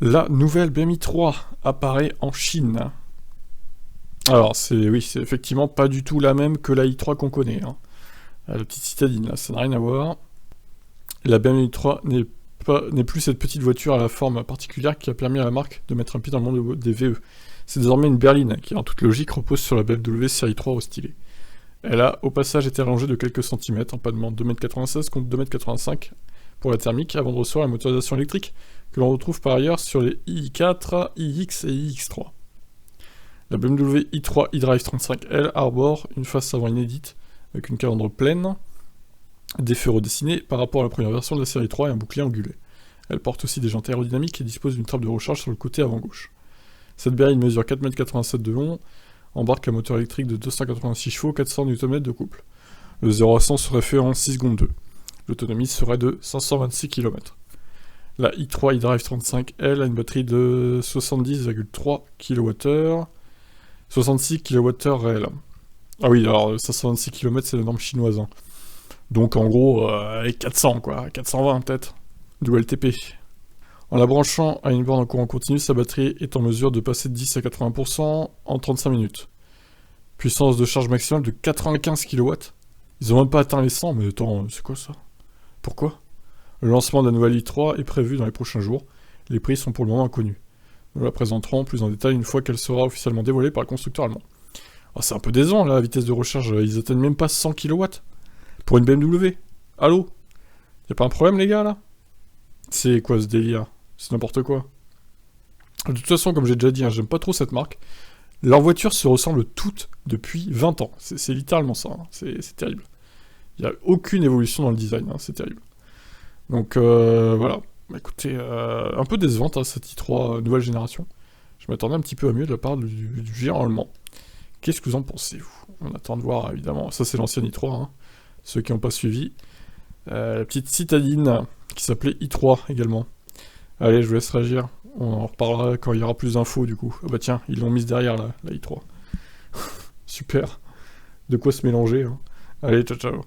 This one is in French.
La nouvelle BMI 3 apparaît en Chine. Alors, c'est effectivement pas du tout la même que la i3 qu'on connaît. Hein. La petite citadine, là, ça n'a rien à voir. La BMI 3 n'est plus cette petite voiture à la forme particulière qui a permis à la marque de mettre un pied dans le monde des VE. C'est désormais une berline qui, en toute logique, repose sur la BMW série 3 au stylet. Elle a, au passage, été allongée de quelques centimètres, en pannement 2,96 m contre 2,85 m pour la thermique, avant de recevoir la motorisation électrique que l'on retrouve par ailleurs sur les i4, iX et iX3. La BMW i3 eDrive 35L arbore une face avant inédite, avec une calandre pleine, des feux redessinés par rapport à la première version de la série 3 et un bouclier angulé. Elle porte aussi des jantes aérodynamiques et dispose d'une trappe de recharge sur le côté avant gauche. Cette berline mesure 4,87 m de long, embarque un moteur électrique de 286 chevaux, 400 Nm de couple. Le 0 à 100 serait fait en 6 secondes 2. L'autonomie serait de 526 km. La i3 eDrive 35L a une batterie de 70,3 kWh, 66 kWh réel. Ah oui, alors 526 km c'est la norme chinoise. Hein. Donc en gros, 400 quoi, 420 peut-être, du LTP. En la branchant à une borne en courant continu, sa batterie est en mesure de passer de 10 à 80% en 35 minutes. Puissance de charge maximale de 95 kW. Ils ont même pas atteint les 100, mais attends, c'est quoi ça? Pourquoi? Le lancement de la nouvelle i3 est prévu dans les prochains jours. Les prix sont pour le moment inconnus. Nous la présenterons plus en détail une fois qu'elle sera officiellement dévoilée par le constructeur allemand. Oh, c'est un peu décevant là, la vitesse de recharge, ils atteignent même pas 100 kW. Pour une BMW. Allô? Y'a pas un problème les gars là? C'est quoi ce délire? C'est n'importe quoi. De toute façon, comme j'ai déjà dit, hein, j'aime pas trop cette marque. Leurs voitures se ressemblent toutes depuis 20 ans. C'est littéralement ça. Hein. C'est terrible. Il n'y a aucune évolution dans le design. Hein. C'est terrible. Donc voilà. Bah, écoutez, un peu décevante hein, cette i3 nouvelle génération. Je m'attendais un petit peu à mieux de la part du géant allemand. Qu'est-ce que vous en pensez, vous? On attend de voir, évidemment. Ça, c'est l'ancienne i3. Hein. Ceux qui n'ont pas suivi. La petite citadine qui s'appelait i3 également. Allez, je vous laisse réagir. On en reparlera quand il y aura plus d'infos du coup. Ah bah tiens, ils l'ont mise derrière la i3. Super. De quoi se mélanger. Hein. Allez, ciao ciao.